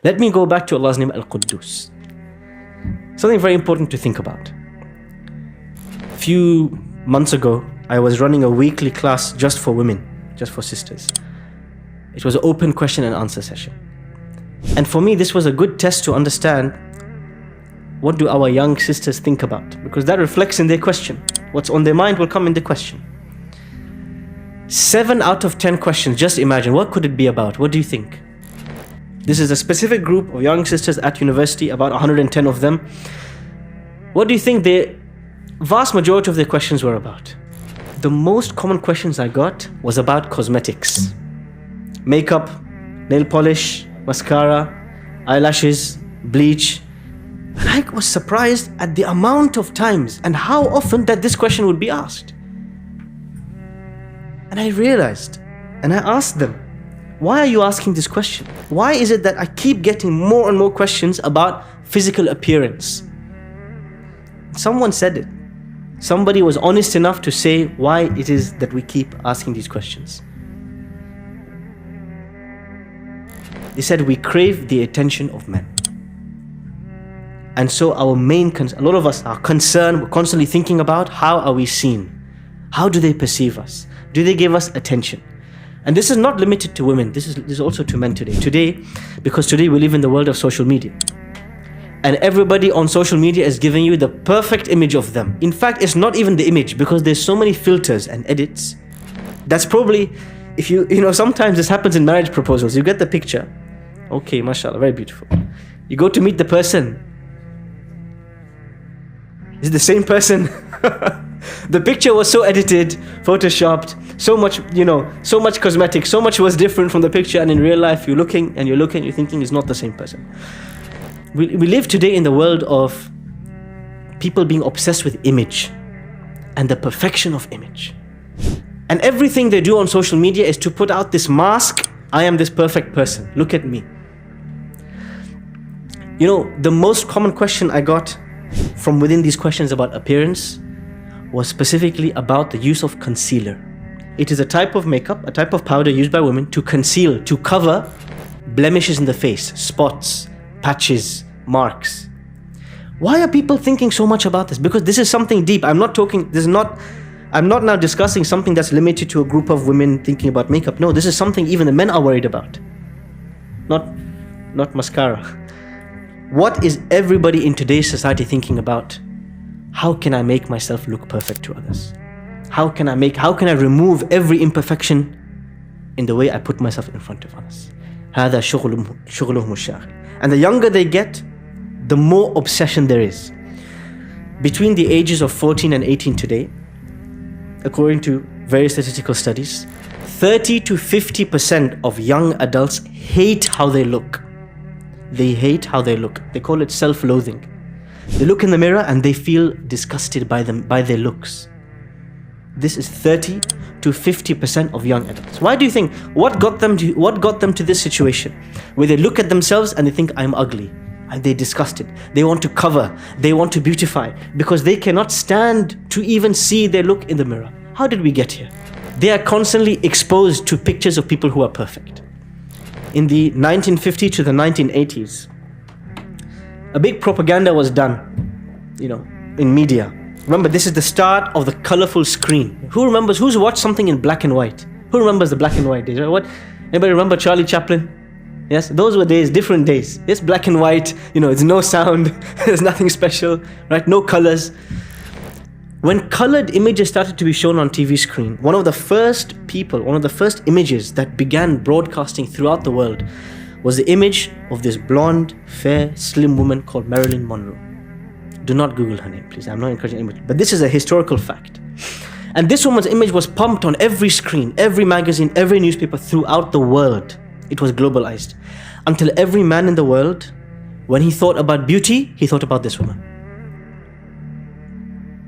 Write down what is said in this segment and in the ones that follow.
Let me go back to Allah's name, Al-Quddus. Something very important to think about. A few months ago, I was running a weekly class just for women, just for sisters. It was an open question and answer session. And for me, this was a good test to understand what do our young sisters think about, because that reflects in their question. What's on their mind will come in the question. 7 out of 10 questions, just imagine, what could it be about? What do you think? This is a specific group of young sisters at university, about 110 of them. What do you think the vast majority of their questions were about? The most common questions I got was about cosmetics. Makeup, nail polish, mascara, eyelashes, bleach. And I was surprised at the amount of times and how often that this question would be asked. And I realized, and I asked them, why are you asking this question? Why is it that I keep getting more and more questions about physical appearance? Someone said it. Somebody was honest enough to say why it is that we keep asking these questions. They said we crave the attention of men. And so our main concern, a lot of us are concerned, we're constantly thinking about how are we seen? How do they perceive us? Do they give us attention? And this is not limited to women, this is also to men today. Because today we live in the world of social media. And everybody on social media is giving you the perfect image of them. In fact, it's not even the image, because there's so many filters and edits. That's probably, if you know, sometimes this happens in marriage proposals. You get the picture. Okay, mashallah, very beautiful. You go to meet the person. Is it the same person? The picture was so edited, photoshopped, so much cosmetics, so much was different from the picture, and in real life you're looking, you're thinking it's not the same person. We live today in the world of people being obsessed with image and the perfection of image. And everything they do on social media is to put out this mask, I am this perfect person, look at me. You know, the most common question I got from within these questions about appearance was specifically about the use of concealer. It is a type of makeup, a type of powder used by women to conceal, to cover blemishes in the face, spots, patches, marks. Why are people thinking so much about this? Because this is something deep. I'm not now discussing something that's limited to a group of women thinking about makeup. No, this is something even the men are worried about. Not mascara. What is everybody in today's society thinking about? How can I make myself look perfect to others? How can I remove every imperfection in the way I put myself in front of others? هذا شغلهم الشاغل. And the younger they get, the more obsession there is. Between the ages of 14 and 18 today, according to various statistical studies, 30 to 50% of young adults hate how they look. They hate how they look. They call it self-loathing. They look in the mirror and they feel disgusted by their looks. This is 30 to 50% of young adults. Why do you think? What got them to this situation where they look at themselves and they think, I'm ugly, and they're disgusted. They want to cover, they want to beautify, because they cannot stand to even see their look in the mirror. How did we get here? They are constantly exposed to pictures of people who are perfect. In the 1950s to the 1980s, a big propaganda was done, in media. Remember, this is the start of the colorful screen. Who's watched something in black and white? Who remembers the black and white days? Right? Anybody remember Charlie Chaplin? Yes, those were days, different days. It's black and white, it's no sound, there's nothing special, right? No colors. When colored images started to be shown on TV screen, one of the first images that began broadcasting throughout the world was the image of this blonde, fair, slim woman called Marilyn Monroe. Do not Google her name, please. I'm not encouraging anybody. But this is a historical fact. And this woman's image was pumped on every screen, every magazine, every newspaper throughout the world. It was globalized. Until every man in the world, when he thought about beauty, he thought about this woman.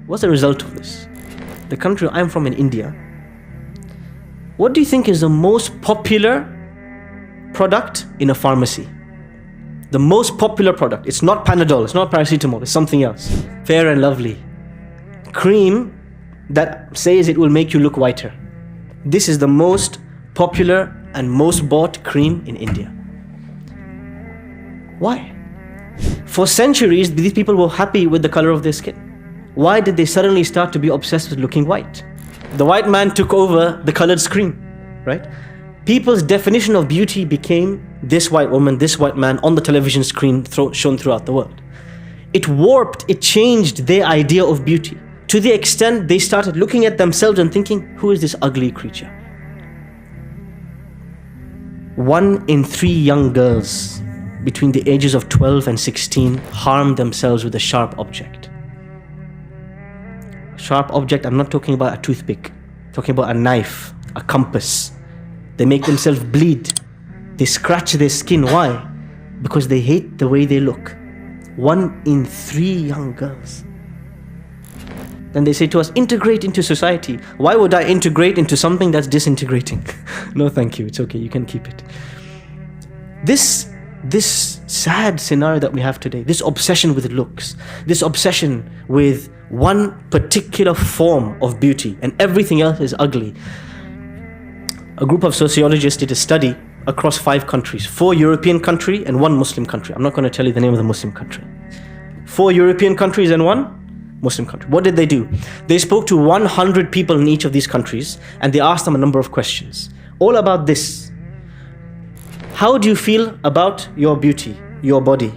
What's the result of this? The country I'm from in India, what do you think is the most popular product in a pharmacy? The most popular product. It's not Panadol, it's not paracetamol, it's something else. Fair and Lovely. Cream that says it will make you look whiter. This is the most popular and most bought cream in India. Why? For centuries, these people were happy with the color of their skin. Why did they suddenly start to be obsessed with looking white? The white man took over the colored screen, right? People's definition of beauty became this white woman, this white man on the television screen shown throughout the world. It warped, it changed their idea of beauty to the extent they started looking at themselves and thinking, who is this ugly creature? 1 in 3 young girls between the ages of 12 and 16 harm themselves with a sharp object. Sharp object, I'm not talking about a toothpick. I'm talking about a knife, a compass. They make themselves bleed. They scratch their skin. Why? Because they hate the way they look. 1 in 3 young girls. Then they say to us, integrate into society. Why would I integrate into something that's disintegrating? No, thank you. It's okay. You can keep it. This sad scenario that we have today, this obsession with looks, this obsession with one particular form of beauty and everything else is ugly. A group of sociologists did a study across 5 countries, 4 European countries and 1 Muslim country. I'm not going to tell you the name of the Muslim country. 4 European countries and 1 Muslim country. What did they do? They spoke to 100 people in each of these countries and they asked them a number of questions, all about this. How do you feel about your beauty, your body?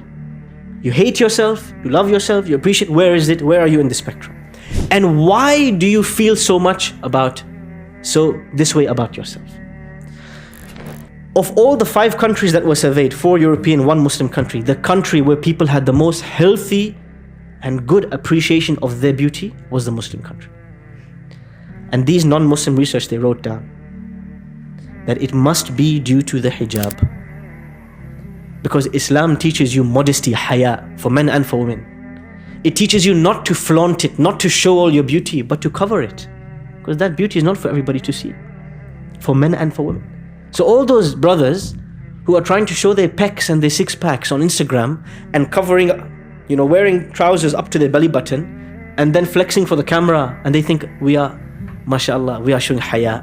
You hate yourself, you love yourself, you appreciate, where is it? Where are you in the spectrum? And why do you feel so much this way about yourself? Of all the 5 countries that were surveyed, 4 European, 1 Muslim country, the country where people had the most healthy and good appreciation of their beauty was the Muslim country. And these non-Muslim research, they wrote down that it must be due to the hijab. Because Islam teaches you modesty, haya, for men and for women. It teaches you not to flaunt it, not to show all your beauty, but to cover it. Because that beauty is not for everybody to see, for men and for women. So all those brothers who are trying to show their pecs and their 6-packs on Instagram and covering, wearing trousers up to their belly button and then flexing for the camera, and they think we are, mashallah, we are showing haya.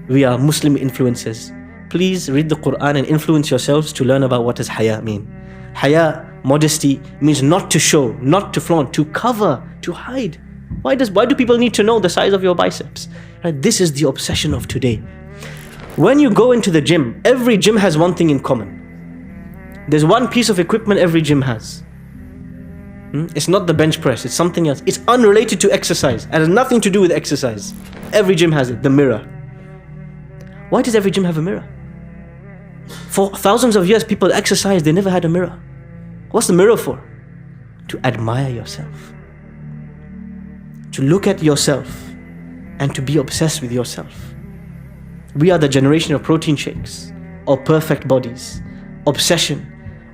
We are Muslim influencers. Please read the Quran and influence yourselves to learn about what does haya mean. Haya, modesty, means not to show, not to flaunt, to cover, to hide. Why do people need to know the size of your biceps? Right? This is the obsession of today. When you go into the gym, every gym has one thing in common. There's one piece of equipment every gym has. It's not the bench press, it's something else. It's unrelated to exercise. It has nothing to do with exercise. Every gym has it, the mirror. Why does every gym have a mirror? For thousands of years, people exercised, they never had a mirror. What's the mirror for? To admire yourself. To look at yourself and to be obsessed with yourself. We are the generation of protein shakes, of perfect bodies, obsession,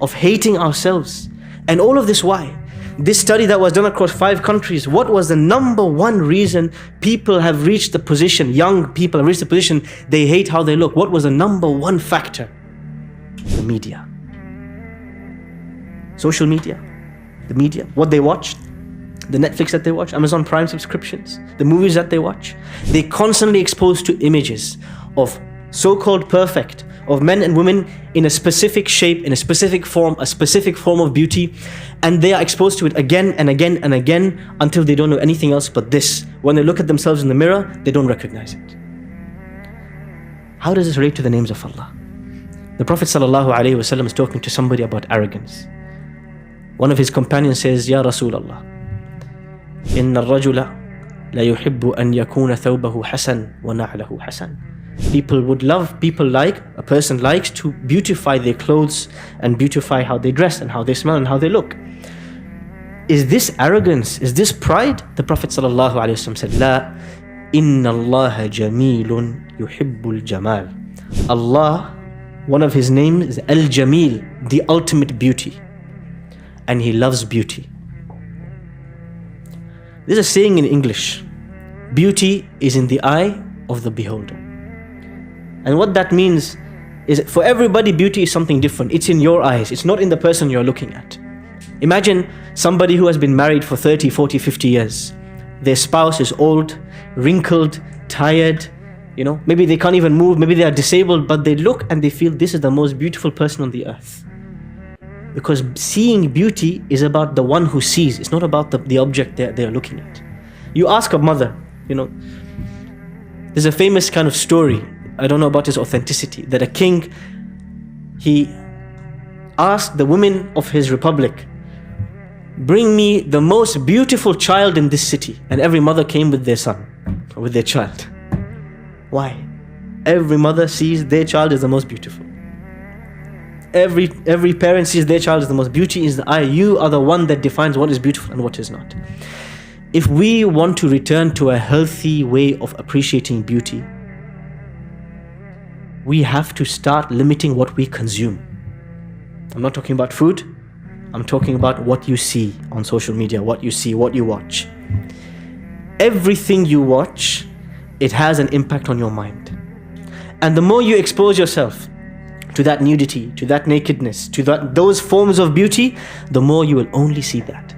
of hating ourselves. And all of this, why? This study that was done across 5 countries, what was the number 1 reason people have reached the position, young people have reached the position, they hate how they look? What was the number 1 factor? The media. Social media. The media. What they watch. The Netflix that they watch. Amazon Prime subscriptions. The movies that they watch. They're constantly exposed to images of so-called perfect, of men and women in a specific shape, in a specific form of beauty, and they are exposed to it again and again and again until they don't know anything else but this. When they look at themselves in the mirror, they don't recognize it. How does this relate to the names of Allah? The Prophet ﷺ is talking to somebody about arrogance. One of his companions says, Ya Rasulullah, Inna ar-rajula la yuhibbu an yakuna thawbahu hasan wa na'lahu hasan. A person likes to beautify their clothes and beautify how they dress and how they smell and how they look. Is this arrogance? Is this pride? The Prophet ﷺ said, La, inna Allah jamilun yuhibbul jamal. Allah, one of His names is Al-Jamil, the ultimate beauty. And He loves beauty. There's a saying in English, beauty is in the eye of the beholder. And what that means is for everybody, beauty is something different. It's in your eyes. It's not in the person you're looking at. Imagine somebody who has been married for 30, 40, 50 years. Their spouse is old, wrinkled, tired, maybe they can't even move, maybe they are disabled, but they look and they feel this is the most beautiful person on the earth. Because seeing beauty is about the one who sees. It's not about the object they're looking at. You ask a mother, there's a famous kind of story, I don't know about its authenticity, that a king, he asked the women of his republic, bring me the most beautiful child in this city. And every mother came with their son, or with their child. Why? Every mother sees their child as the most beautiful. Every parent sees their child as the most. Beauty is the eye. You are the one that defines what is beautiful and what is not. If we want to return to a healthy way of appreciating beauty, we have to start limiting what we consume. I'm not talking about food. I'm talking about what you see on social media, what you see, what you watch. Everything you watch, it has an impact on your mind. And the more you expose yourself to that nudity, to that nakedness, to those forms of beauty, the more you will only see that.